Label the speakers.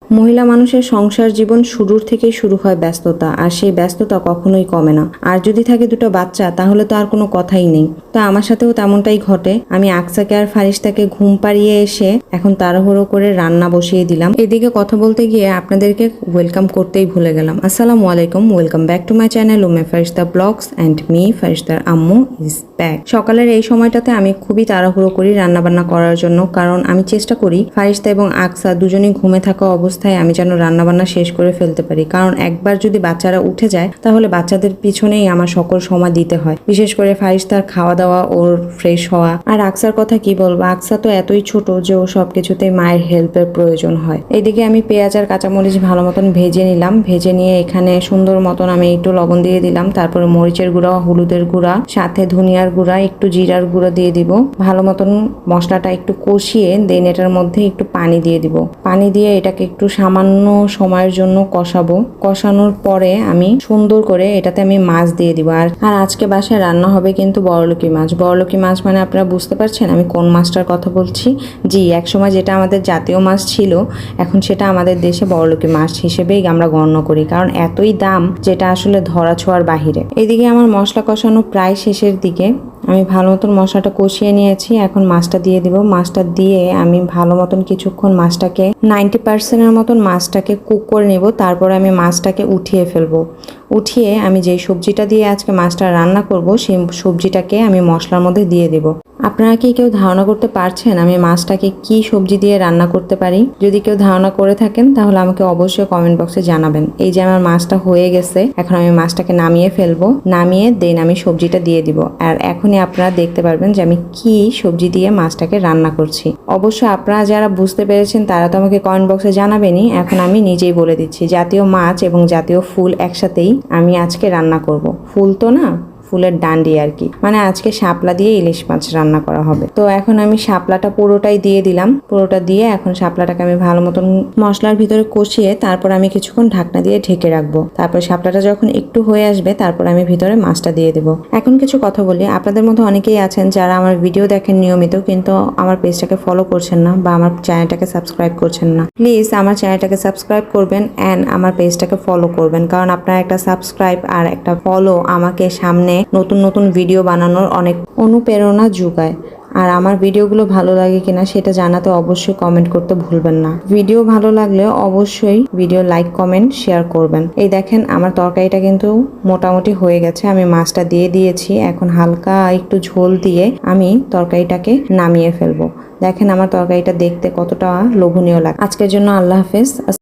Speaker 1: মহিলা মানুষের সংসার জীবন শুরুর থেকেই শুরু হয় ব্যস্ততা, আর সেই ব্যস্ততা কখনোই কমে না। আর যদি থাকে দুটো বাচ্চা তাহলে তো আর কোনো কথাই নেই। তো আমার সাথেও তেমনটাই ঘটে। আমি আকসাকে আর ফারিস্তাকে ঘুম পাড়িয়ে এসে এখন তাড়াহুড়ো করে রান্না বসিয়ে দিলাম। এদিকে কথা বলতে গিয়ে আপনাদেরকে ওয়েলকাম করতেই ভুলে গেলাম। আসসালামু আলাইকুম, welcome back to my channel Ume Faristha blogs and me ফারিস্তার আম্মু ইজ ব্যাক। সকালের এই সময়টাতে আমি খুবই তাড়াহুড়ো করি রান্নাবান্না করার জন্য, কারণ আমি চেষ্টা করি ফারিস্তা এবং আকসা দুজনেই ঘুমে থাকা অবস্থায় আমি যেন রান্নাবান্না শেষ করে ফেলতে পারি। কারণ একবার যদি বাচ্চারা উঠে যায় তাহলে বাচ্চাদের পিছনেই আমার সকল সময় দিতে হয়, বিশেষ করে ফারিস্তার খাওয়া দাওয়া, ওর ফ্রেশ হওয়া। আর আকসার কথা কি বলবো, আকসা তো এতই ছোট যে ও সবকিছুতেই মায়ের হেল্পের প্রয়োজন হয়। এইদিকে আমি পেঁয়াজ আর কাঁচামরিচ ভালো মতন ভেজে নিলাম। ভেজে নিয়ে এখানে সুন্দর মতন আমি একটু লবণ দিয়ে দিলাম, তারপরে মরিচের গুঁড়া, হলুদের গুঁড়া, সাথে ধনিয়ার গুঁড়া, একটু জিরার গুঁড়া দিয়ে দিব। ভালো মতন মশলাটা একটু কষিয়ে দেন এটার মধ্যে একটু পানি দিয়ে দিব। পানি দিয়ে এটাকে একটু সামান্য সময়ের জন্য কষাবো। কষানোর পরে আমি সুন্দর করে এটাতে আমি মাছ দিয়ে দিব। আর আজকে বাসায় রান্না হবে কিন্তু বড়লুকি মাছ। বড়লুকি মাছ মানে আপনারা বুঝতে পারছেন আমি কোন মাছটার কথা বলছি। জি, একসময় যেটা আমাদের জাতীয় মাছ ছিল, এখন সেটা আমাদের দেশে বড়লুকি মাছ হিসেবেই আমরা গণ্য করি, কারণ এতই দাম যেটা আসলে ধরা ছোঁয়ার বাহিরে। এদিকে আমার মশলা কষানো প্রায় শেষের দিকে। আমি ভালো মতন মশলাটা কষিয়ে নিয়েছি, এখন মাছটা দিয়ে দিব। মাছটা দিয়ে আমি ভালো মতন কিছুক্ষণ মাছটাকে 90%-এর মতন মাছটাকে কুক করে নেব। তারপরে আমি মাছটাকে উঠিয়ে ফেলবো। উঠিয়ে আমি যেই সবজিটা দিয়ে আজকে মাছটা রান্না করব সেই সবজিটাকে আমি মশলার মধ্যে দিয়ে দেব। আপনারা কি কেউ ধারণা করতে পারছেন আমি মাছটাকে কি সবজি দিয়ে রান্না করতে পারি? যদি কেউ ধারণা করে থাকেন তাহলে আমাকে অবশ্যই কমেন্ট বক্সে জানাবেন। এই যে আমার মাছটা হয়ে গেছে, এখন আমি মাছটাকে নামিয়ে ফেলবো। নামিয়ে দেন আমি সবজিটা দিয়ে দিব। আর এখনই আপনারা দেখতে পারবেন যে আমি কি সবজি দিয়ে মাছটাকে রান্না করছি। অবশ্যই আপনারা যারা বুঝতে পেরেছেন তারা তো আমাকে কমেন্ট বক্সে জানাবেনই। এখন আমি নিজেই বলে দিচ্ছি, জাতীয় মাছ এবং জাতীয় ফুল একসাথেই আমি আজকে রান্না করব। ফুল তো না, ফুলের ডান্ডি আর কি, মানে আজকে শাপলা দিয়ে ইলিশ মাছ রান্না করা হবে। তো এখন আমি শাপলাটা পুরোটাই দিয়ে দিলাম। পুরোটা দিয়ে এখন শাপলাটাকে আমি ভালো মতন মশলার ভিতরে কষিয়ে তারপর আমি কিছুক্ষণ ঢাকনা দিয়ে ঢেকে রাখবো। তারপর শাপলাটা যখন একটু হয়ে আসবে তারপর আমি ভিতরে মাছটা দিয়ে দেবো। এখন কিছু কথা বলি, আপনাদের মধ্যে অনেকেই আছেন যারা আমার ভিডিও দেখেন নিয়মিত কিন্তু আমার পেজটাকে ফলো করছেন না বা আমার চ্যানেলটাকে সাবস্ক্রাইব করছেন না। প্লিজ আমার চ্যানেলটাকে সাবস্ক্রাইব করবেন অ্যান্ড আমার পেজটাকে ফলো করবেন, কারণ আপনার একটা সাবস্ক্রাইব আর একটা ফলো আমাকে সামনে নতুন নতুন ভিডিও বানানোর অনেক অনুপ্রেরণা যোগায়। আর আমার ভিডিওগুলো ভালো লাগে কিনা সেটা জানাতে অবশ্যই কমেন্ট করতে ভুলবেন না। ভিডিও ভালো লাগলে অবশ্যই ভিডিও লাইক, কমেন্ট, শেয়ার করবেন। এই দেখেন আমার তরকারিটা কিন্তু মোটামুটি হয়ে গেছে। আমি মাছটা দিয়ে দিয়েছি, এখন হালকা একটু ঝোল দিয়ে আমি তরকারিটাকে নামিয়ে ফেলবো। দেখেন আমার তরকারিটা দেখতে কতটা লোভনীয় লাগে। আজকের জন্য আল্লাহ হাফেজ।